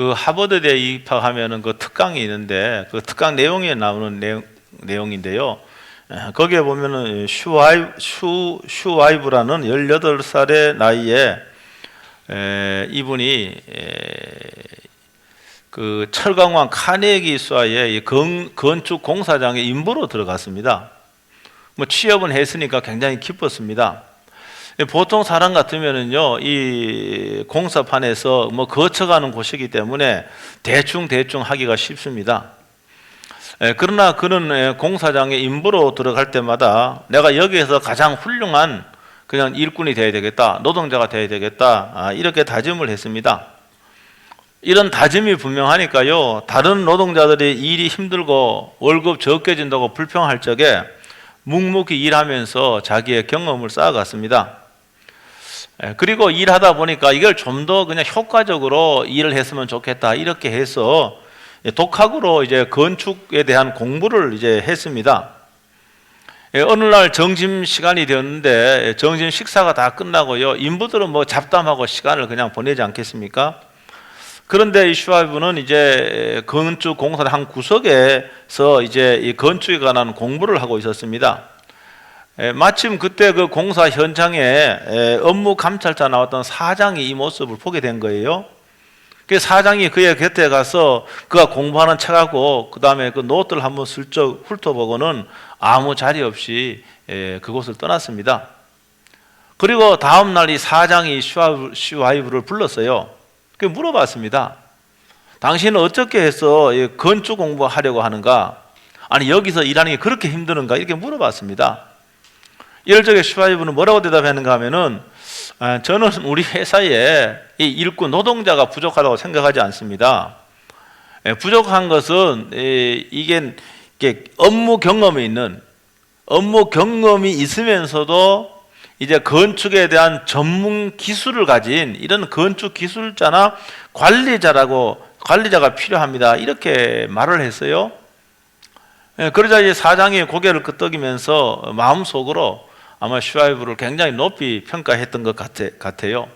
그 하버드대에 입학하면은 그 특강이 있는데 그 특강 내용에 나오는 내용인데요. 거기에 보면은 슈와이브라는 18살의 나이에 이분이 그 철강왕 카네기수와의 건축 공사장에 임부로 들어갔습니다. 뭐 취업은 했으니까 굉장히 기뻤습니다. 보통 사람 같으면은요, 이 공사판에서 뭐 거쳐가는 곳이기 때문에 대충 하기가 쉽습니다. 그러나 그는 공사장에 임부로 들어갈 때마다 내가 여기에서 가장 훌륭한 그냥 일꾼이 되어야 되겠다, 노동자가 되어야 되겠다, 이렇게 다짐을 했습니다. 이런 다짐이 분명하니까요, 다른 노동자들이 일이 힘들고 월급 적게 준다고 불평할 적에 묵묵히 일하면서 자기의 경험을 쌓아갔습니다. 그리고 일하다 보니까 이걸 좀 더 그냥 효과적으로 일을 했으면 좋겠다, 이렇게 해서 독학으로 이제 건축에 대한 공부를 이제 했습니다. 어느 날 점심 시간이 되었는데 점심 식사가 다 끝나고요, 인부들은 뭐 잡담하고 시간을 그냥 보내지 않겠습니까? 그런데 이 슈와이브는 이제 건축 공사의 한 구석에서 이제 이 건축에 관한 공부를 하고 있었습니다. 마침 그때 그 공사 현장에 업무 감찰자 나왔던 사장이 이 모습을 보게 된 거예요. 그 사장이 그의 곁에 가서 그가 공부하는 책하고 그 다음에 그 노트를 한번 슬쩍 훑어보고는 아무 자리 없이 그곳을 떠났습니다. 그리고 다음 날 이 사장이 슈와이브를 불렀어요. 그 물어봤습니다. 당신은 어떻게 해서 건축 공부하려고 하는가? 아니 여기서 일하는 게 그렇게 힘드는가? 이렇게 물어봤습니다. 이럴 적에 슈와이브는 뭐라고 대답하는가 하면은, 저는 우리 회사에 이 일꾼 노동자가 부족하다고 생각하지 않습니다. 부족한 것은 이게 업무 경험이 있으면서도 이제 건축에 대한 전문 기술을 가진 이런 건축 기술자나 관리자가 필요합니다, 이렇게 말을 했어요. 그러자 이제 사장이 고개를 끄덕이면서 마음속으로 아마 슈와이브를 굉장히 높이 평가했던 것 같아요.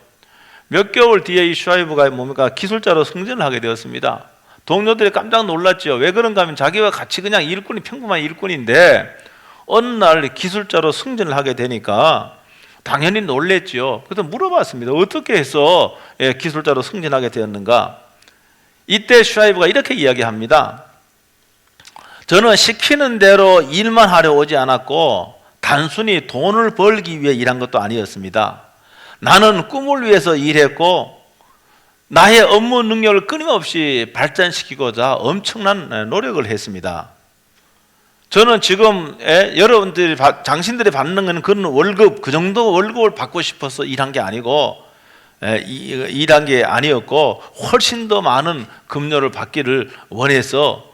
몇 개월 뒤에 이 슈와이브가 뭡니까? 기술자로 승진을 하게 되었습니다. 동료들이 깜짝 놀랐죠. 왜 그런가 하면 자기와 같이 그냥 평범한 일꾼인데 어느 날 기술자로 승진을 하게 되니까 당연히 놀랬죠. 그래서 물어봤습니다. 어떻게 해서 기술자로 승진하게 되었는가? 이때 슈와이브가 이렇게 이야기합니다. 저는 시키는 대로 일만 하려 오지 않았고 단순히 돈을 벌기 위해 일한 것도 아니었습니다. 나는 꿈을 위해서 일했고 나의 업무 능력을 끊임없이 발전시키고자 엄청난 노력을 했습니다. 저는 지금 당신들이 받는 그런 월급, 그 정도 월급을 받고 싶어서 일한 게 아니고 일한 게 아니었고 훨씬 더 많은 급료를 받기를 원해서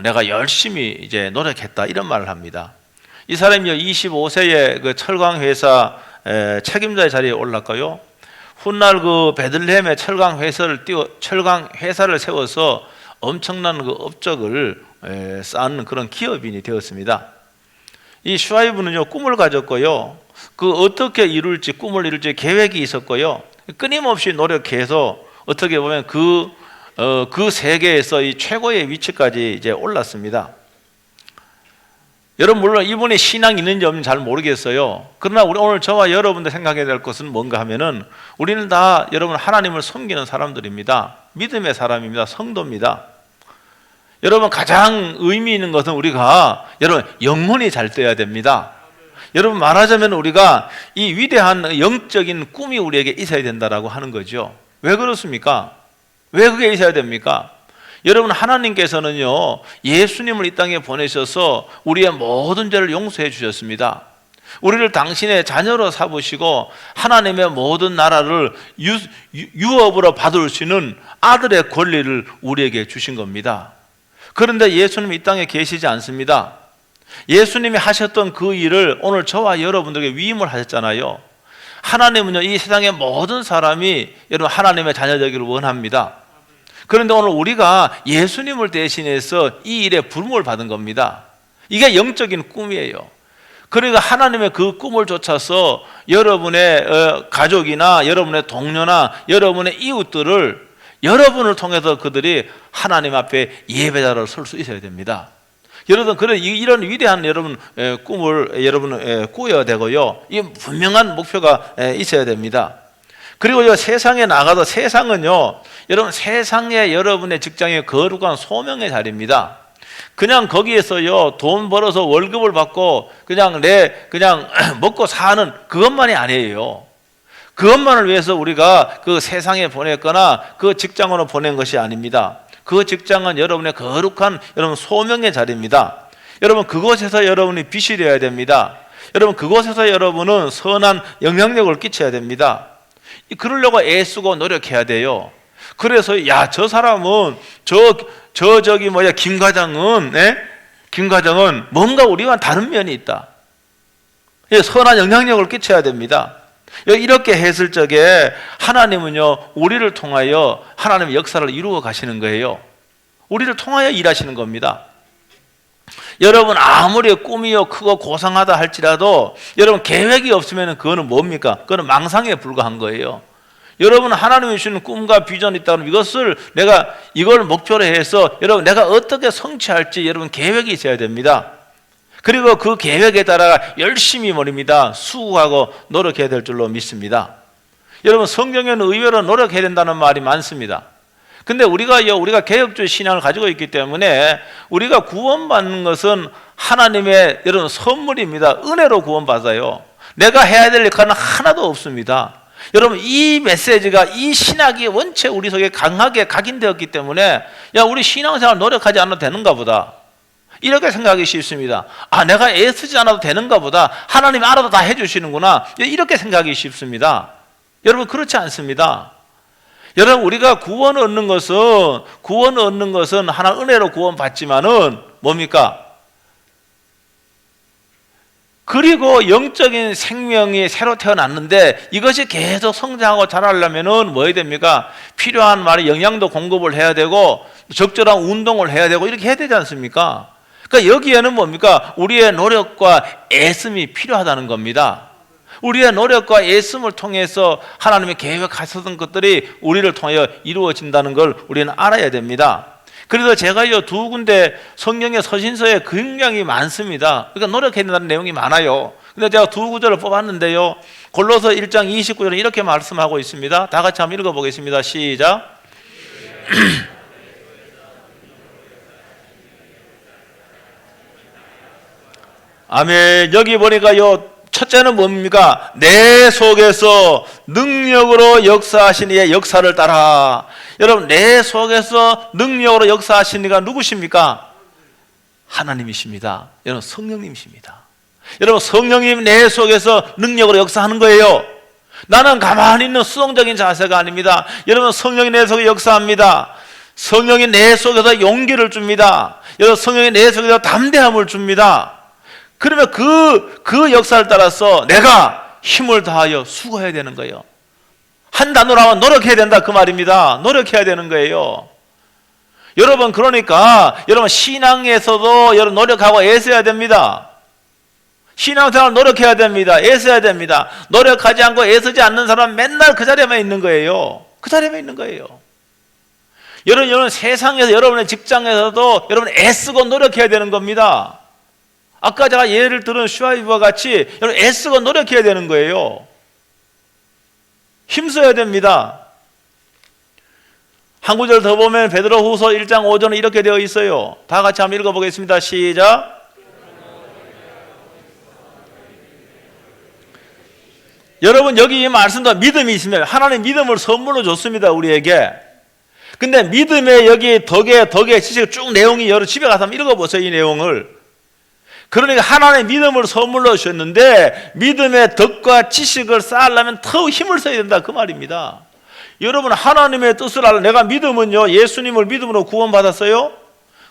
내가 열심히 이제 노력했다, 이런 말을 합니다. 이 사람이 25세에 그 철강 회사 책임자의 자리에 올랐고요. 훗날 그 베들레헴의 철강 회사를 세워서 엄청난 그 업적을 쌓는 그런 기업인이 되었습니다. 이 슈와이브는요, 꿈을 가졌고요. 그 어떻게 꿈을 이룰지 계획이 있었고요. 끊임없이 노력해서 어떻게 보면 그 세계에서 이 최고의 위치까지 이제 올랐습니다. 여러분, 물론 이분이 신앙이 있는지 없는지 잘 모르겠어요. 그러나 오늘 저와 여러분들 생각해야 될 것은 뭔가 하면은 우리는 다 여러분 하나님을 섬기는 사람들입니다. 믿음의 사람입니다. 성도입니다. 여러분, 가장 의미 있는 것은 우리가 여러분 영혼이 잘 떠야 됩니다. 여러분, 말하자면 우리가 이 위대한 영적인 꿈이 우리에게 있어야 된다라고 하는 거죠. 왜 그렇습니까? 왜 그게 있어야 됩니까? 여러분, 하나님께서는요, 예수님을 이 땅에 보내셔서 우리의 모든 죄를 용서해 주셨습니다. 우리를 당신의 자녀로 삼으시고 하나님의 모든 나라를 유업으로 받을 수 있는 아들의 권리를 우리에게 주신 겁니다. 그런데 예수님이 이 땅에 계시지 않습니다. 예수님이 하셨던 그 일을 오늘 저와 여러분들에게 위임을 하셨잖아요. 하나님은요, 이 세상의 모든 사람이 여러분 하나님의 자녀 되기를 원합니다. 그런데 오늘 우리가 예수님을 대신해서 이 일에 부름을 받은 겁니다. 이게 영적인 꿈이에요. 그러니까 하나님의 그 꿈을 쫓아서 여러분의 가족이나 여러분의 동료나 여러분의 이웃들을 여러분을 통해서 그들이 하나님 앞에 예배자로 설 수 있어야 됩니다. 여러분, 그래 이런 위대한 여러분 꿈을 여러분 꾸어야 되고요. 이 분명한 목표가 있어야 됩니다. 그리고요, 세상에 나가도 세상은요, 여러분 세상에 여러분의 직장의 거룩한 소명의 자리입니다. 그냥 거기에서요 돈 벌어서 월급을 받고 그냥 먹고 사는 그것만이 아니에요. 그것만을 위해서 우리가 그 세상에 보냈거나 그 직장으로 보낸 것이 아닙니다. 그 직장은 여러분의 거룩한 여러분 소명의 자리입니다. 여러분 그곳에서 여러분이 빛이 되어야 됩니다. 여러분 그곳에서 여러분은 선한 영향력을 끼쳐야 됩니다. 그러려고 애쓰고 노력해야 돼요. 그래서 저 사람은 김 과장은 뭔가 우리와 다른 면이 있다. 선한 영향력을 끼쳐야 됩니다. 이렇게 했을 적에 하나님은요 우리를 통하여 하나님의 역사를 이루어 가시는 거예요. 우리를 통하여 일하시는 겁니다. 여러분 아무리 꿈이요 크고 고상하다 할지라도 여러분 계획이 없으면 그거는 뭡니까? 그거는 망상에 불과한 거예요. 여러분 하나님이 주시는 꿈과 비전이 있다면 이걸 목표로 해서 여러분 내가 어떻게 성취할지 여러분 계획이 있어야 됩니다. 그리고 그 계획에 따라 열심히 수고하고 노력해야 될 줄로 믿습니다. 여러분 성경에는 의외로 노력해야 된다는 말이 많습니다. 근데 우리가 개혁주의 신앙을 가지고 있기 때문에 우리가 구원받는 것은 하나님의 여러분 선물입니다. 은혜로 구원받아요. 내가 해야 될 역할은 하나도 없습니다. 여러분 이 메시지가 이 신학이 원체 우리 속에 강하게 각인되었기 때문에 우리 신앙생활 노력하지 않아도 되는가 보다 이렇게 생각하기 쉽습니다. 내가 애쓰지 않아도 되는가 보다 하나님이 알아서 다 해주시는구나 이렇게 생각하기 쉽습니다. 여러분 그렇지 않습니다. 여러분 우리가 구원 얻는 것은 하나 은혜로 구원받지만은 뭡니까? 그리고 영적인 생명이 새로 태어났는데 이것이 계속 성장하고 자라려면은 뭐 해야 됩니까? 필요한 영양도 공급을 해야 되고 적절한 운동을 해야 되고 이렇게 해야 되지 않습니까? 그러니까 여기에는 뭡니까? 우리의 노력과 애씀이 필요하다는 겁니다. 우리의 노력과 애씀을 통해서 하나님의 계획하셨던 것들이 우리를 통하여 이루어진다는 걸 우리는 알아야 됩니다. 그래서 제가 두 군데 성경의 서신서에 굉장히 많습니다. 그러니까 노력해야 된다는 내용이 많아요. 근데 제가 두 구절을 뽑았는데요. 골로새 1장 29절은 이렇게 말씀하고 있습니다. 다 같이 한번 읽어보겠습니다. 시작. 아멘. 여기 보니까 첫째는 뭡니까? 내 속에서 능력으로 역사하신 이의 역사를 따라. 여러분 내 속에서 능력으로 역사하신 이가 누구십니까? 하나님이십니다. 여러분 성령님이십니다. 여러분 성령님 내 속에서 능력으로 역사하는 거예요. 나는 가만히 있는 수동적인 자세가 아닙니다. 여러분 성령이 내 속에 역사합니다. 성령이 내 속에서 용기를 줍니다. 여러분 성령이 내 속에서 담대함을 줍니다. 그러면 그 역사를 따라서 내가 힘을 다하여 수고해야 되는 거예요. 한 단어로 하면 노력해야 된다 그 말입니다. 노력해야 되는 거예요. 여러분 그러니까 여러분 신앙에서도 여러분 노력하고 애써야 됩니다. 신앙생활 노력해야 됩니다. 애써야 됩니다. 노력하지 않고 애쓰지 않는 사람은 맨날 그 자리에만 있는 거예요. 그 자리에만 있는 거예요. 여러분 세상에서 여러분의 직장에서도 여러분 애쓰고 노력해야 되는 겁니다. 아까 제가 예를 들은 슈아이브와 같이 여러분 애쓰고 노력해야 되는 거예요. 힘써야 됩니다. 한 구절 더 보면 베드로후서 1장 5절은 이렇게 되어 있어요. 다 같이 한번 읽어보겠습니다. 시작. 여러분 여기 이 말씀도 믿음이 있으면 하나님 믿음을 선물로 줬습니다 우리에게. 근데 믿음의 여기 덕의 지식 쭉 내용이 여러 집에 가서 한번 읽어보세요 이 내용을. 그러니까 하나님의 믿음을 선물로 주셨는데 믿음의 덕과 지식을 쌓으려면 더 힘을 써야 된다 그 말입니다. 여러분 하나님의 뜻을 알려 내가 믿음은요 예수님을 믿음으로 구원받았어요.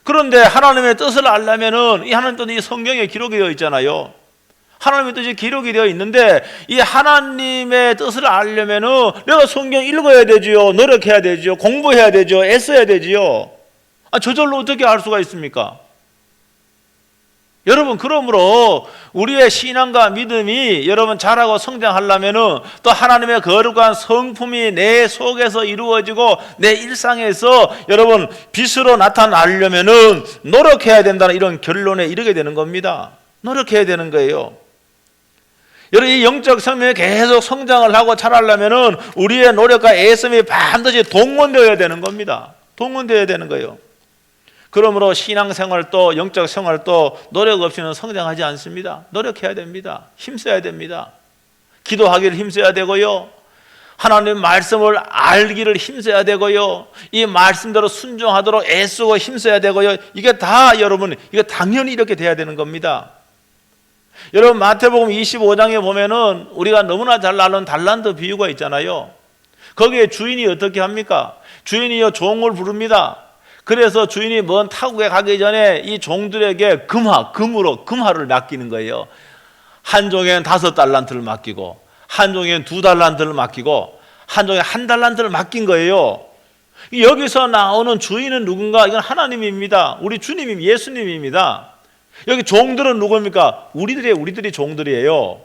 그런데 하나님의 뜻을 알려면은 이 하나님 뜻이 성경에 기록이 되어 있잖아요. 하나님의 뜻이 기록이 되어 있는데 이 하나님의 뜻을 알려면은 내가 성경 읽어야 되지요. 노력해야 되지요. 공부해야 되죠. 애써야 되지요. 저절로 어떻게 알 수가 있습니까? 여러분, 그러므로 우리의 신앙과 믿음이 여러분 자라고 성장하려면은 또 하나님의 거룩한 성품이 내 속에서 이루어지고 내 일상에서 여러분 빛으로 나타나려면은 노력해야 된다는 이런 결론에 이르게 되는 겁니다. 노력해야 되는 거예요. 여러분, 이 영적 생명이 계속 성장을 하고 자라려면은 우리의 노력과 애씀이 반드시 동원되어야 되는 겁니다. 동원되어야 되는 거예요. 그러므로 신앙생활도 영적 생활도 노력 없이는 성장하지 않습니다. 노력해야 됩니다. 힘써야 됩니다. 기도하기를 힘써야 되고요. 하나님 말씀을 알기를 힘써야 되고요. 이 말씀대로 순종하도록 애쓰고 힘써야 되고요. 이게 다 여러분, 이게 당연히 이렇게 돼야 되는 겁니다. 여러분, 마태복음 25장에 보면은 우리가 너무나 잘 아는 달란트 비유가 있잖아요. 거기에 주인이 어떻게 합니까? 주인이요 종을 부릅니다. 그래서 주인이 먼 타국에 가기 전에 이 종들에게 금화를 맡기는 거예요. 한 종에는 5달란트를 맡기고, 한 종에는 2달란트를 맡기고, 한 종에 1달란트를 맡긴 거예요. 여기서 나오는 주인은 누군가? 이건 하나님입니다. 우리 주님이 예수님입니다. 여기 종들은 누굽니까? 우리들이 종들이에요.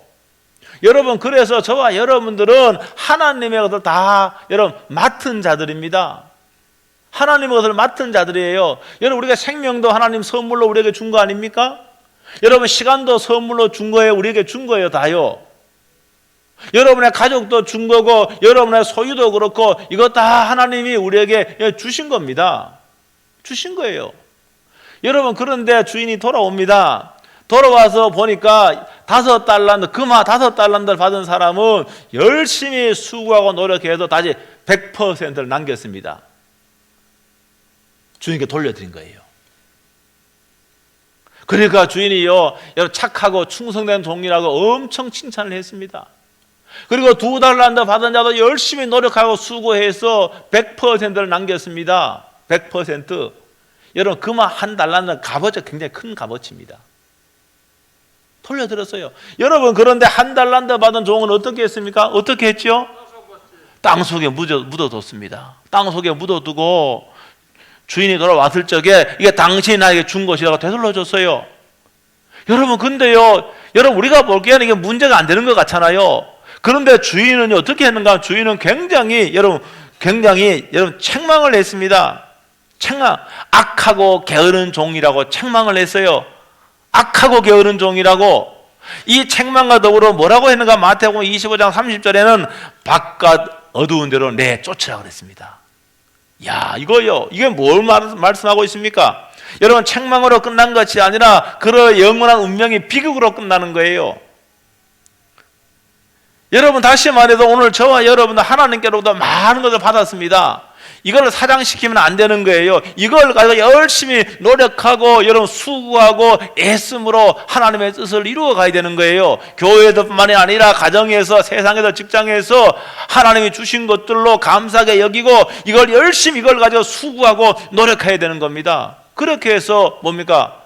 여러분, 그래서 저와 여러분들은 하나님의 것을 다 여러분 맡은 자들입니다. 하나님의 것을 맡은 자들이에요. 여러분, 우리가 생명도 하나님 선물로 우리에게 준 거 아닙니까? 여러분, 시간도 선물로 준 거예요. 우리에게 준 거예요. 다요. 여러분의 가족도 준 거고 여러분의 소유도 그렇고 이거 다 하나님이 우리에게 주신 겁니다. 주신 거예요. 여러분, 그런데 주인이 돌아옵니다. 돌아와서 보니까 5달란트, 금화 5달란트를 받은 사람은 열심히 수고하고 노력해서 다시 100%를 남겼습니다. 주인께 돌려드린 거예요. 그러니까 주인이요, 여러분 착하고 충성된 종이라고 엄청 칭찬을 했습니다. 그리고 2달란트 받은 자도 열심히 노력하고 수고해서 100%를 남겼습니다. 100%. 여러분, 금화 1달란트는 값어치, 굉장히 큰 값어치입니다. 돌려드렸어요. 여러분, 그런데 1달란트 받은 종은 어떻게 했습니까? 어떻게 했죠? 땅속에 묻어뒀습니다. 땅속에 묻어두고 주인이 돌아왔을 적에 이게 당신이 나에게 준 것이라고 되돌려줬어요. 여러분, 근데요, 여러분 우리가 보기에는 이게 문제가 안 되는 것 같잖아요. 그런데 주인은요 어떻게 했는가? 주인은 굉장히 여러분 책망을 했습니다. 악하고 게으른 종이라고 책망을 했어요. 악하고 게으른 종이라고. 이 책망과 더불어 뭐라고 했는가? 마태복음 25장 30절에는 바깥 어두운 데로 내쫓으라 그랬습니다. 야, 이거요, 이게 뭘 말씀하고 있습니까? 여러분, 책망으로 끝난 것이 아니라 그의 영원한 운명이 비극으로 끝나는 거예요. 여러분, 다시 말해서 오늘 저와 여러분도 하나님께로부터 많은 것을 받았습니다. 이걸 사장시키면 안 되는 거예요. 이걸 가지고 열심히 노력하고 여러분 수고하고 애씀으로 하나님의 뜻을 이루어 가야 되는 거예요. 교회뿐만이 아니라 가정에서, 세상에서, 직장에서 하나님이 주신 것들로 감사하게 여기고 이걸 열심히 이걸 가지고 수고하고 노력해야 되는 겁니다. 그렇게 해서 뭡니까?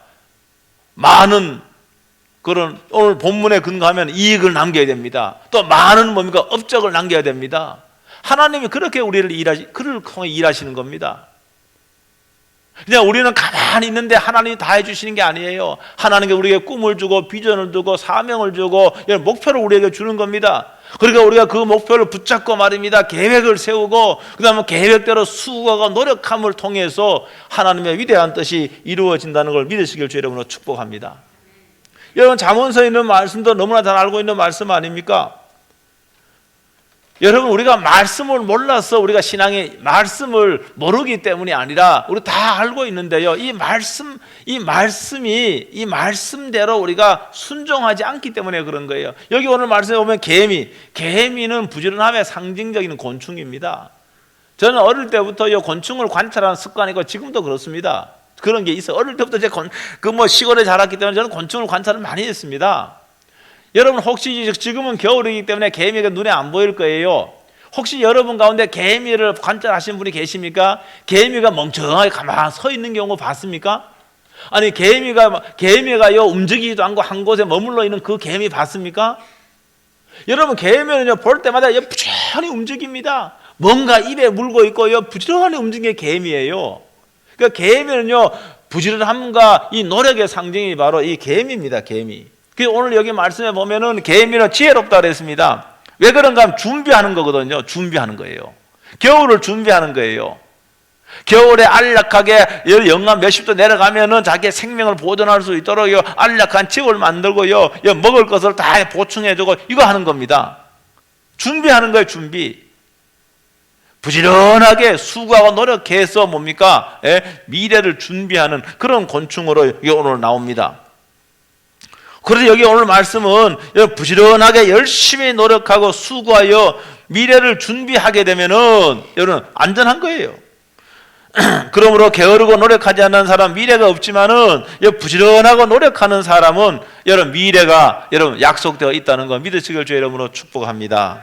많은 그런 오늘 본문에 근거하면 이익을 남겨야 됩니다. 또 많은 뭡니까? 업적을 남겨야 됩니다. 하나님이 그렇게 그를 통해 일하시는 겁니다. 그냥 우리는 가만히 있는데 하나님이 다 해주시는 게 아니에요. 하나님께 우리에게 꿈을 주고 비전을 두고 사명을 주고 목표를 우리에게 주는 겁니다. 그러니까 우리가 그 목표를 붙잡고 말입니다. 계획을 세우고 그 다음에 계획대로 수고하고 노력함을 통해서 하나님의 위대한 뜻이 이루어진다는 걸 믿으시길 주 여러분으로 축복합니다. 여러분, 잠언서에 있는 말씀도 너무나 잘 알고 있는 말씀 아닙니까? 여러분, 우리가 말씀을 몰라서 우리가 신앙의 말씀을 모르기 때문이 아니라 우리 다 알고 있는데요. 이 말씀대로 우리가 순종하지 않기 때문에 그런 거예요. 여기 오늘 말씀에 보면 개미는 부지런함의 상징적인 곤충입니다. 저는 어릴 때부터 이 곤충을 관찰하는 습관이 있고 지금도 그렇습니다. 그런 게 있어요. 어릴 때부터 시골에 자랐기 때문에 저는 곤충을 관찰을 많이 했습니다. 여러분, 혹시 지금은 겨울이기 때문에 개미가 눈에 안 보일 거예요. 혹시 여러분 가운데 개미를 관찰하신 분이 계십니까? 개미가 멍청하게 가만히 서 있는 경우 봤습니까? 아니, 개미가요 움직이지도 않고 한 곳에 머물러 있는 그 개미 봤습니까? 여러분, 개미는요 볼 때마다 부지런히 움직입니다. 뭔가 입에 물고 있고요 부지런히 움직이는 게 개미예요. 그러니까 개미는요 부지런함과 이 노력의 상징이 바로 이 개미입니다. 개미. 그래서 오늘 여기 말씀에 보면은 개미는 지혜롭다 그랬습니다. 왜 그런가 하면 준비하는 거거든요. 준비하는 거예요. 겨울을 준비하는 거예요. 겨울에 안락하게 영하 몇십 도 내려가면은 자기의 생명을 보존할 수 있도록 안락한 집을 만들고요, 먹을 것을 다 보충해주고 이거 하는 겁니다. 준비하는 거예요. 준비. 부지런하게 수고하고 노력해서 뭡니까? 미래를 준비하는 그런 곤충으로 오늘 나옵니다. 그래서 여기 오늘 말씀은 부지런하게 열심히 노력하고 수고하여 미래를 준비하게 되면은 여러분 안전한 거예요. 그러므로 게으르고 노력하지 않는 사람 미래가 없지만은 부지런하고 노력하는 사람은 여러분 미래가 여러분 약속되어 있다는 거 믿으시길 주의 이름으로 축복합니다.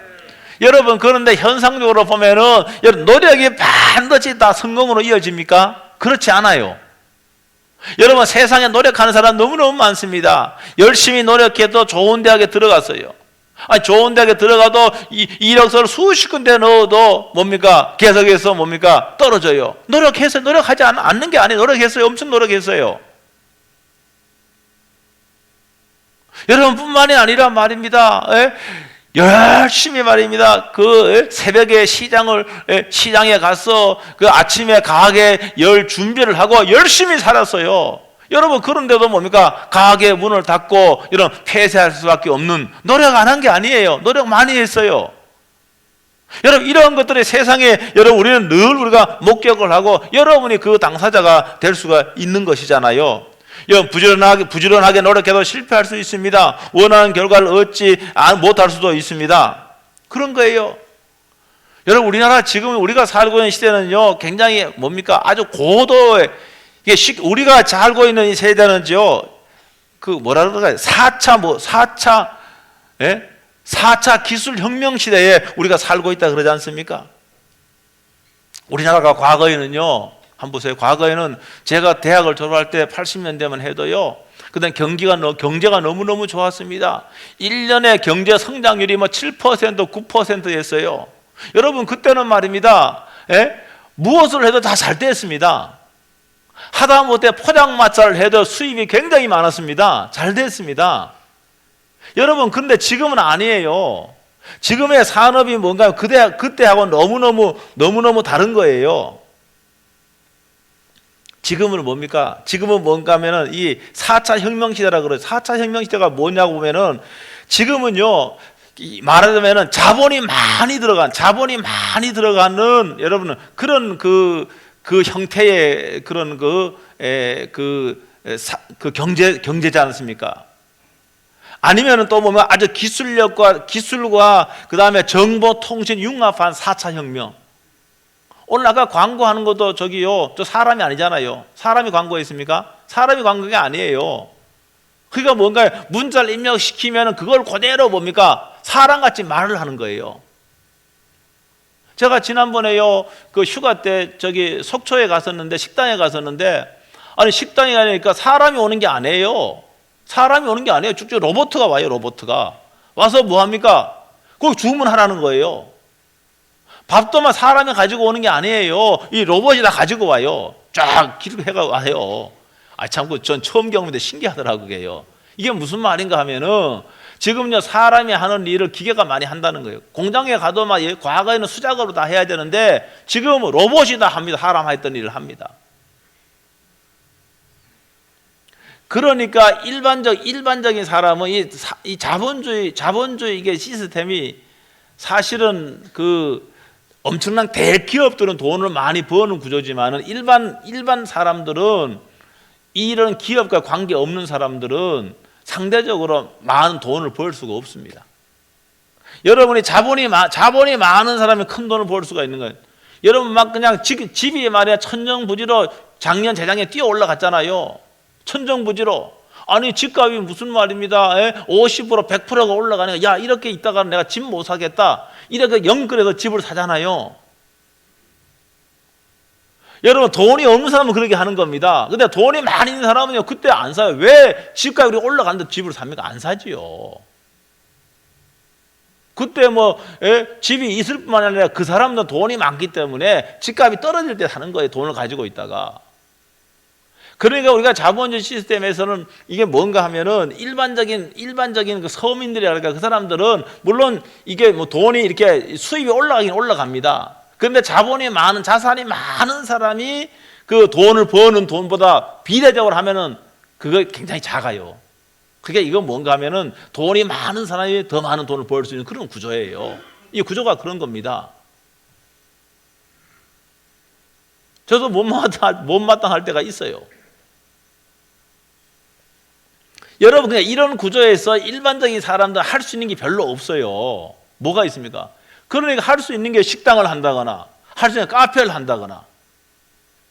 여러분 그런데 현상적으로 보면은 여러분 노력이 반드시 다 성공으로 이어집니까? 그렇지 않아요. 여러분 세상에 노력하는 사람 너무너무 많습니다. 열심히 노력해도 좋은 대학에 들어갔어요. 아니 좋은 대학에 들어가도 이력서를 수십 군데 넣어도 뭡니까? 계속해서 뭡니까? 떨어져요. 노력해서 노력하지 않는 게 아니에요. 노력했어요. 엄청 노력했어요. 여러분뿐만이 아니라 말입니다. 열심히 말입니다. 그 새벽에 시장에 가서 그 아침에 가게 열 준비를 하고 열심히 살았어요. 여러분 그런데도 뭡니까? 가게 문을 닫고 이런 폐쇄할 수밖에 없는 노력 안 한 게 아니에요. 노력 많이 했어요. 여러분 이런 것들이 세상에 여러분 우리는 늘 우리가 목격을 하고 여러분이 그 당사자가 될 수가 있는 것이잖아요. 부지런하게 노력해도 실패할 수 있습니다. 원하는 결과를 얻지 못할 수도 있습니다. 그런 거예요. 여러분 우리나라 지금 우리가 살고 있는 시대는요 굉장히 뭡니까? 아주 고도의 우리가 살고 있는 이 세대는요 그 뭐라 그럴까요? 4차 기술혁명 시대에 우리가 살고 있다 그러지 않습니까? 우리나라가 과거에는요 한번 보세요. 과거에는 제가 대학을 졸업할 때 80년대만 해도요. 그다음 경제가 너무너무 좋았습니다. 1년에 경제 성장률이 7%, 9%였어요. 여러분 그때는 말입니다. 무엇을 해도 다 잘 됐습니다. 하다못해 포장마차를 해도 수입이 굉장히 많았습니다. 잘 됐습니다. 여러분 그런데 지금은 아니에요. 지금의 산업이 뭔가 그때하고 너무너무 다른 거예요. 지금은 뭡니까? 지금은 뭔가 하면은 이 4차 혁명 시대라고 그래요. 4차 혁명 시대가 뭐냐고 보면은 지금은요, 말하자면은 자본이 많이 들어가는 여러분은 그런 그 형태의 그런 경제지 않습니까? 아니면은 또 보면 아주 기술과 그 다음에 정보 통신 융합한 4차 혁명. 오늘 아까 광고하는 것도 저기요, 저 사람이 아니잖아요. 사람이 광고했습니까? 사람이 광고가 아니에요. 그러니까 뭔가 문자를 입력시키면 그걸 그대로 뭡니까? 사람같이 말을 하는 거예요. 제가 지난번에요, 그 휴가 때 저기 속초에 갔었는데, 식당에 갔었는데, 아니, 식당에 가니까 사람이 오는 게 아니에요. 사람이 오는 게 아니에요. 쭉쭉 로봇가 와요, 로봇가. 와서 뭐 합니까? 거기 주문하라는 거예요. 밥도만 사람이 가지고 오는 게 아니에요. 이 로봇이 다 가지고 와요. 쫙 기록해가 와요. 아, 참, 전 처음 겪는데 신기하더라고요, 그게요. 이게 무슨 말인가 하면은, 지금요, 사람이 하는 일을 기계가 많이 한다는 거예요. 공장에 가도 막 과거에는 수작업으로 다 해야 되는데, 지금 로봇이 다 합니다. 사람 했던 일을 합니다. 그러니까 일반적인 사람은 이 자본주의 이게 시스템이 사실은 엄청난 대기업들은 돈을 많이 버는 구조지만은 일반 사람들은 이런 기업과 관계 없는 사람들은 상대적으로 많은 돈을 벌 수가 없습니다. 여러분이 자본이 많은 사람이 큰 돈을 벌 수가 있는 거예요. 여러분 막 그냥 집이 말이야 천정부지로 작년 재작년에 뛰어 올라갔잖아요. 천정부지로. 아니 집값이 무슨 말입니다. 50% 100%가 올라가니까 야 이렇게 있다가 내가 집 못 사겠다. 이렇게 영끌해서 집을 사잖아요. 여러분 돈이 없는 사람은 그렇게 하는 겁니다. 근데 돈이 많이 있는 사람은요 그때 안 사요. 왜 집값이 올라갔는데 집을 삽니까? 안 사지요. 그때 집이 있을 뿐만 아니라 그 사람도 돈이 많기 때문에 집값이 떨어질 때 사는 거예요. 돈을 가지고 있다가. 그러니까 우리가 자본주의 시스템에서는 이게 뭔가 하면은 일반적인 그 서민들이랄까 그 사람들은 물론 이게 뭐 돈이 이렇게 수입이 올라가긴 올라갑니다. 그런데 자본이 많은 자산이 많은 사람이 그 돈을 버는 돈보다 비례적으로 하면은 그거 굉장히 작아요. 그게 이거 뭔가 하면은 돈이 많은 사람이 더 많은 돈을 벌 수 있는 그런 구조예요. 이 구조가 그런 겁니다. 저도 못마땅할 때가 있어요. 여러분 그냥 이런 구조에서 일반적인 사람들 할 수 있는 게 별로 없어요. 뭐가 있습니까? 그러니까 할 수 있는 게 식당을 한다거나 할 수 있는 카페를 한다거나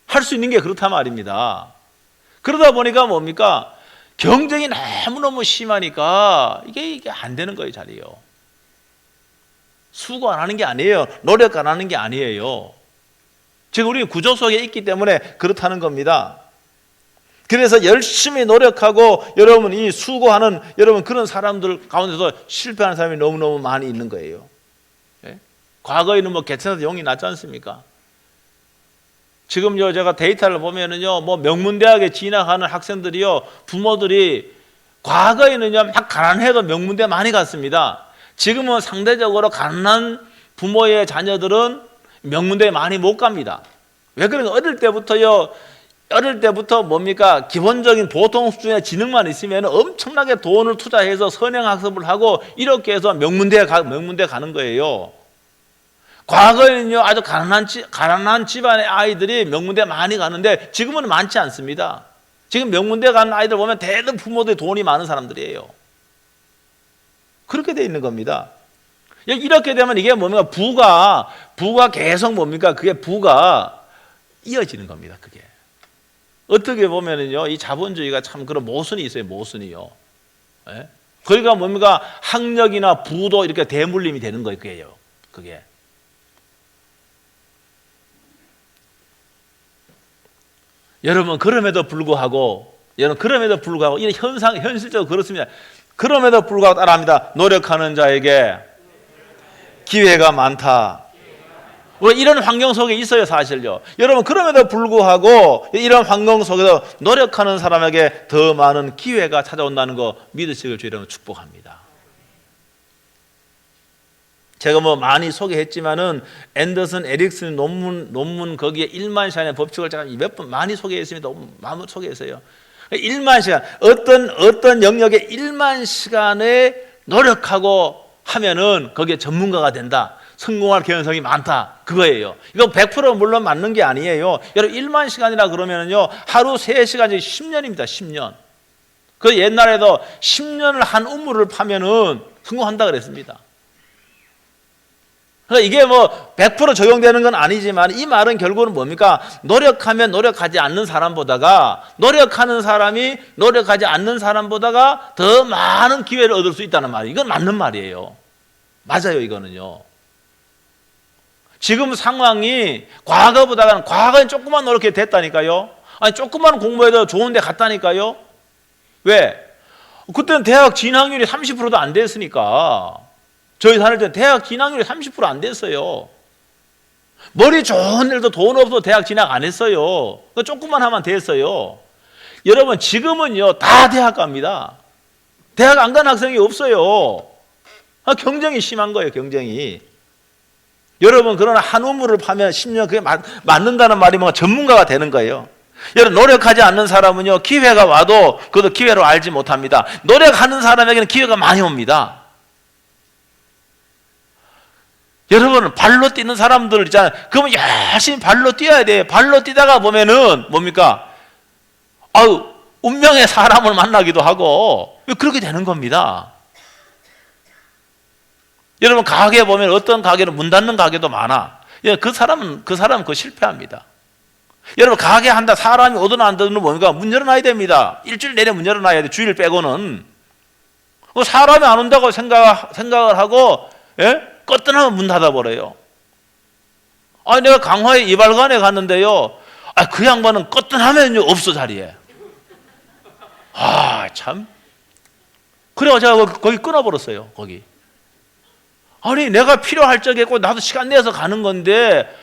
할 수 있는 게 그렇단 말입니다. 그러다 보니까 뭡니까? 경쟁이 너무너무 심하니까 이게 안 되는 거예요, 자리요. 수고 안 하는 게 아니에요. 노력 안 하는 게 아니에요. 지금 우리 구조 속에 있기 때문에 그렇다는 겁니다. 그래서 열심히 노력하고 여러분 이 수고하는 여러분 그런 사람들 가운데서 실패하는 사람이 너무너무 많이 있는 거예요. 예? 과거에는 뭐 개천에서 용이 났지 않습니까? 지금요 제가 데이터를 보면은요 뭐 명문대학에 진학하는 학생들이요 부모들이 과거에는요 막 가난해도 명문대 많이 갔습니다. 지금은 상대적으로 가난한 부모의 자녀들은 명문대에 많이 못 갑니다. 왜 그런가? 어릴 때부터 뭡니까? 기본적인 보통 수준의 지능만 있으면 엄청나게 돈을 투자해서 선행학습을 하고 이렇게 해서 명문대에 가는 거예요. 과거에는요 아주 가난한 집안의 아이들이 명문대 많이 가는데 지금은 많지 않습니다. 지금 명문대 가는 아이들 보면 대부분 부모들이 돈이 많은 사람들이에요. 그렇게 돼 있는 겁니다. 이렇게 되면 이게 뭡니까? 부가 계속 뭡니까? 그게 부가 이어지는 겁니다. 그게 어떻게 보면은요 이 자본주의가 참 그런 모순이 있어요. 모순이요. 예? 그러니까 뭡니까? 학력이나 부도 이렇게 대물림이 되는 거예요. 그게. 여러분 그럼에도 불구하고 이런 현실적으로 그렇습니다. 그럼에도 불구하고 따라합니다. 노력하는 자에게 기회가 많다. 왜 이런 환경 속에 있어요, 사실요. 여러분 그럼에도 불구하고 이런 환경 속에서 노력하는 사람에게 더 많은 기회가 찾아온다는 거 믿으시길 주 여러분 축복합니다. 제가 뭐 많이 소개했지만은 앤더슨 에릭슨 논문 거기에 1만 시간의 법칙을 제가 몇 번 많이 소개했습니다. 많이 소개했어요. 1만 시간 어떤 영역에 1만 시간에 노력하고 하면은 거기에 전문가가 된다. 성공할 개연성이 많다. 그거예요. 이거 100% 물론 맞는 게 아니에요. 여러분 1만 시간이라 그러면은요 하루 3시간이 10년입니다. 10년. 그 옛날에도 10년을 한 우물을 파면은 성공한다 그랬습니다. 그러니까 이게 뭐 100% 적용되는 건 아니지만 이 말은 결국은 뭡니까? 노력하면 노력하지 않는 사람보다가 노력하는 사람이 노력하지 않는 사람보다가 더 많은 기회를 얻을 수 있다는 말이에요. 이건 맞는 말이에요. 맞아요, 이거는요. 지금 상황이 과거엔 조금만 노력해도 됐다니까요. 아니 조금만 공부해도 좋은 데 갔다니까요. 왜? 그때는 대학 진학률이 30%도 안 됐으니까. 저희 다닐 때 대학 진학률이 30% 안 됐어요. 머리 좋은 애들도 돈 없어도 대학 진학 안 했어요. 조금만 하면 됐어요. 여러분 지금은요 다 대학 갑니다. 대학 안 간 학생이 없어요. 경쟁이 심한 거예요. 경쟁이. 여러분 그러나 한 우물을 파면 10년 그게 맞는다는 말이 뭔가 전문가가 되는 거예요. 여러분 노력하지 않는 사람은요 기회가 와도 그것도 기회로 알지 못합니다. 노력하는 사람에게는 기회가 많이 옵니다. 여러분 발로 뛰는 사람들 있잖아요. 그러면 열심히 발로 뛰어야 돼요. 발로 뛰다가 보면은 뭡니까? 운명의 사람을 만나기도 하고 그렇게 되는 겁니다. 여러분 가게 보면 어떤 가게는 문 닫는 가게도 많아. 그 사람은 그 실패합니다. 여러분 가게 한다 사람이 오든 안 오든 뭡니까? 문 열어놔야 됩니다. 일주일 내내 문 열어놔야 돼. 주일 빼고는. 사람이 안 온다고 생각을 하고 껐더나 문 닫아버려요. 내가 강화에 이발관에 갔는데요. 그 양반은 껐더나면 없어 자리에. 참. 그래서 제가 거기 끊어버렸어요. 거기. 내가 필요할 적에 꼭 나도 시간 내서 가는 건데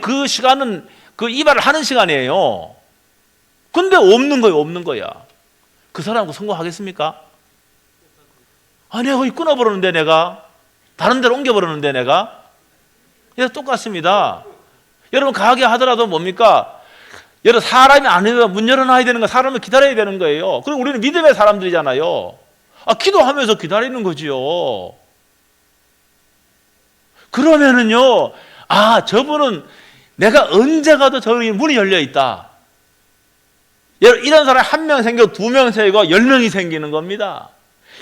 그 시간은 그 이발을 하는 시간이에요. 근데 없는 거예요, 없는 거야. 그 사람 성공하겠습니까? 아, 내가 거기 끊어버렸는데, 내가 다른 데로 옮겨버렸는데, 내가. 예, 똑같습니다. 여러분, 가게 하더라도 뭡니까? 여러분, 사람이 안 해도 문 열어놔야 되는 거, 사람을 기다려야 되는 거예요. 그리고 우리는 믿음의 사람들이잖아요. 아, 기도하면서 기다리는 거지요. 그러면은요, 아, 저분은 내가 언제 가도 저기 문이 열려 있다. 이런 사람이 한 명 생기고 두 명 생기고 10명이 생기는 겁니다.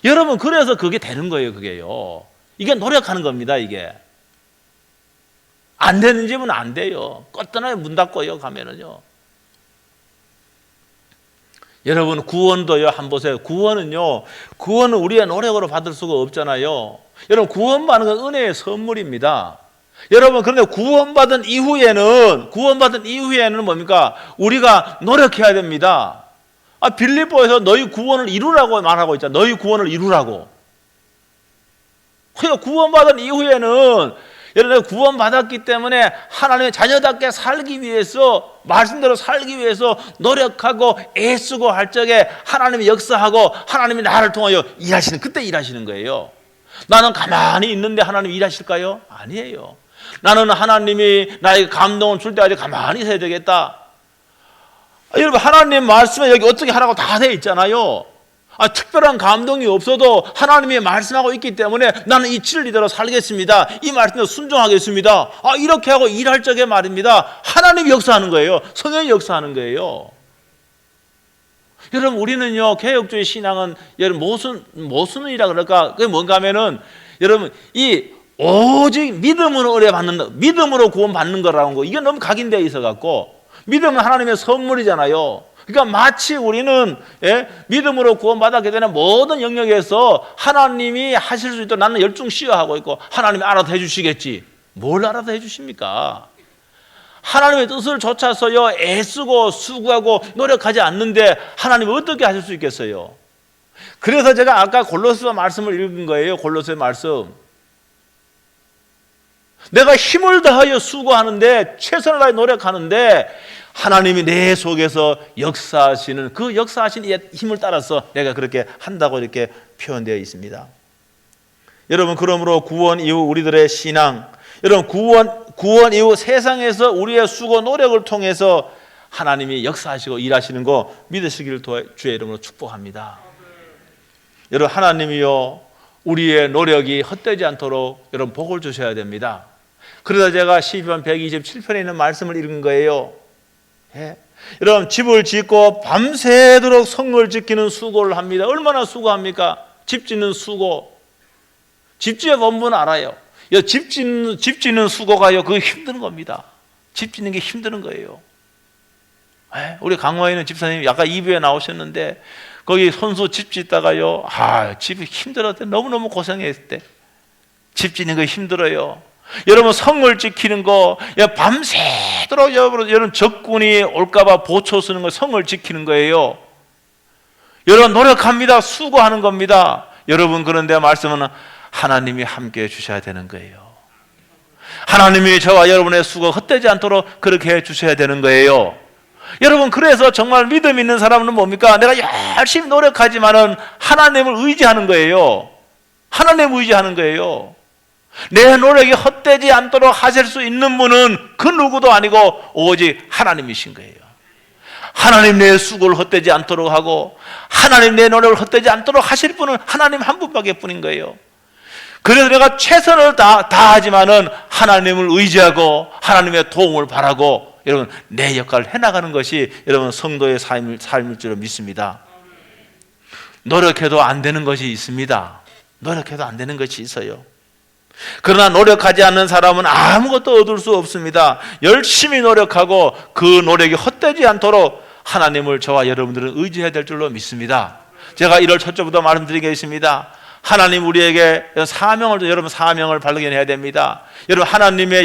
여러분, 그래서 그게 되는 거예요, 그게요. 이게 노력하는 겁니다, 이게. 안 되는 집은 안 돼요. 껐더나 문 닫고요, 가면은요. 여러분, 구원도요, 한번 보세요. 구원은 우리의 노력으로 받을 수가 없잖아요. 여러분, 구원받는 건 은혜의 선물입니다. 여러분, 그런데 구원받은 이후에는 뭡니까? 우리가 노력해야 됩니다. 아, 빌립보에서 너희 구원을 이루라고 말하고 있잖아. 너희 구원을 이루라고. 그러니까 구원받은 이후에는 여러분, 구원받았기 때문에 하나님의 자녀답게 살기 위해서, 말씀대로 살기 위해서 노력하고 애쓰고 할 적에 하나님이 역사하고 하나님이 나를 통하여 일하시는, 그때 일하시는 거예요. 나는 가만히 있는데 하나님이 일하실까요? 아니에요. 나는 하나님이 나에게 감동을 줄 때까지 가만히 있어야 되겠다. 여러분, 하나님 말씀에 여기 어떻게 하라고 다 돼 있잖아요. 아, 특별한 감동이 없어도 하나님이 말씀하고 있기 때문에 나는 이 진리대로 살겠습니다. 이 말씀에 순종하겠습니다. 아, 이렇게 하고 일할 적에 말입니다. 하나님이 역사하는 거예요. 성령이 역사하는 거예요. 여러분, 우리는요, 개혁주의 신앙은 여러분 모순이라 그럴까? 그게 뭔가 하면은 여러분, 이 오직 믿음으로 은혜 받는다, 믿음으로 구원 받는 거라는 거, 이게 너무 각인되어 있어 갖고, 믿음은 하나님의 선물이잖아요. 그러니까 마치 우리는 믿음으로 구원받았기 때문에 모든 영역에서 하나님이 하실 수 있도록 나는 열중 시여하고 있고 하나님이 알아서 해주시겠지. 뭘 알아서 해주십니까? 하나님의 뜻을 좇아서요 애쓰고 수고하고 노력하지 않는데 하나님이 어떻게 하실 수 있겠어요? 그래서 제가 아까 골로새 말씀을 읽은 거예요. 골로새 말씀. 내가 힘을 다하여 수고하는데, 최선을 다해 노력하는데 하나님이 내 속에서 역사하시는, 그 역사하신 힘을 따라서 내가 그렇게 한다고 이렇게 표현되어 있습니다. 여러분, 그러므로 구원 이후 우리들의 신앙, 여러분, 구원 이후 세상에서 우리의 수고 노력을 통해서 하나님이 역사하시고 일하시는 거 믿으시기를 주의 이름으로 축복합니다. 여러분, 하나님이요 우리의 노력이 헛되지 않도록 여러분 복을 주셔야 됩니다. 그래서 제가 시편 127편에 있는 말씀을 읽은 거예요. 예. 여러분, 집을 짓고 밤새도록 성을 지키는 수고를 합니다. 얼마나 수고합니까? 집 짓는 수고. 집주의 본분은 알아요. 집 짓는 수고가요, 그거 힘든 겁니다. 집 짓는 게 힘든 거예요. 예. 우리 강화에 있는 집사님이 아까 2부에 나오셨는데 거기 손수 집 짓다가요, 집이 힘들었대. 너무너무 고생했을 때. 집 짓는 거 힘들어요. 여러분, 성을 지키는 거, 밤새도록 여러분 적군이 올까봐 보초 쓰는 거, 성을 지키는 거예요. 여러분, 노력합니다. 수고하는 겁니다. 여러분, 그런데 말씀은 하나님이 함께 해 주셔야 되는 거예요. 하나님이 저와 여러분의 수고가 헛되지 않도록 그렇게 해 주셔야 되는 거예요. 여러분, 그래서 정말 믿음 있는 사람은 뭡니까? 내가 열심히 노력하지만은 하나님을 의지하는 거예요. 하나님을 의지하는 거예요. 내 노력이 헛되지 않도록 하실 수 있는 분은 그 누구도 아니고 오직 하나님이신 거예요. 하나님 내 수고를 헛되지 않도록 하고 하나님 내 노력을 헛되지 않도록 하실 분은 하나님 한 분밖에 뿐인 거예요. 그래서 내가 최선을 다하지만은 하나님을 의지하고 하나님의 도움을 바라고 여러분 내 역할을 해나가는 것이 여러분 성도의 삶일 줄 믿습니다. 노력해도 안 되는 것이 있습니다. 노력해도 안 되는 것이 있어요. 그러나 노력하지 않는 사람은 아무것도 얻을 수 없습니다. 열심히 노력하고 그 노력이 헛되지 않도록 하나님을 저와 여러분들은 의지해야 될 줄로 믿습니다. 제가 1월 첫째부터 말씀드리겠습니다. 하나님 우리에게 여러분 사명을 발견해야 됩니다. 여러분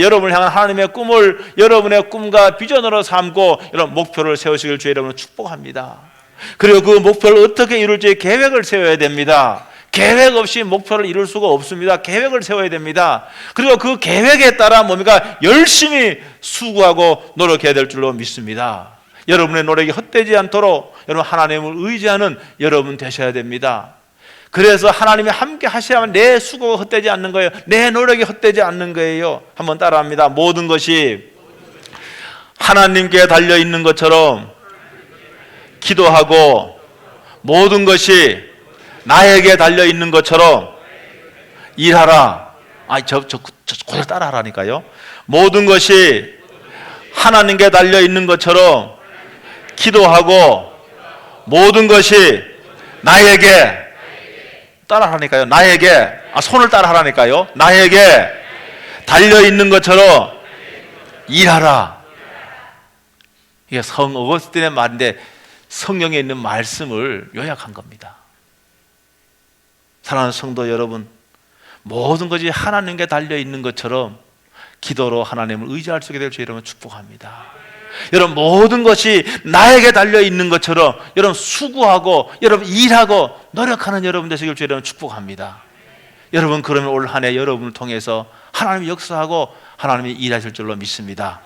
여러분을 향한 하나님의 꿈을 여러분의 꿈과 비전으로 삼고 여러분 목표를 세우시길 주의 이름으로 축복합니다. 그리고 그 목표를 어떻게 이룰지 계획을 세워야 됩니다. 계획 없이 목표를 이룰 수가 없습니다. 계획을 세워야 됩니다. 그리고 그 계획에 따라 뭡니까? 열심히 수고하고 노력해야 될 줄로 믿습니다. 여러분의 노력이 헛되지 않도록 여러분 하나님을 의지하는 여러분 되셔야 됩니다. 그래서 하나님이 함께 하셔야만 내 수고가 헛되지 않는 거예요. 내 노력이 헛되지 않는 거예요. 한번 따라합니다. 모든 것이 하나님께 달려 있는 것처럼 기도하고, 모든 것이 나에게 달려 있는 것처럼 일하라. 저 그대로 따라하라니까요. 모든 것이 하나님께 달려 있는 것처럼 기도하고, 모든 것이 나에게 따라하라니까요. 나에게, 손을 따라하라니까요. 나에게 달려 있는 것처럼 일하라. 이게 성 어거스틴의 말인데 성경에 있는 말씀을 요약한 겁니다. 사랑하는 성도 여러분, 모든 것이 하나님께 달려 있는 것처럼 기도로 하나님을 의지할 수 있게 될 줄 여러분 축복합니다. 여러분, 모든 것이 나에게 달려 있는 것처럼 여러분 수고하고 여러분 일하고 노력하는 여러분 되시길 줄 여러분 축복합니다. 여러분, 그러면 올 한 해 여러분을 통해서 하나님이 역사하고 하나님이 일하실 줄로 믿습니다.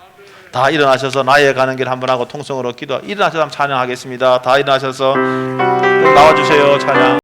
다 일어나셔서 나의 가는 길 한번 하고 통성으로 기도. 일어나셔서 한번 찬양하겠습니다. 다 일어나셔서 나와주세요. 찬양.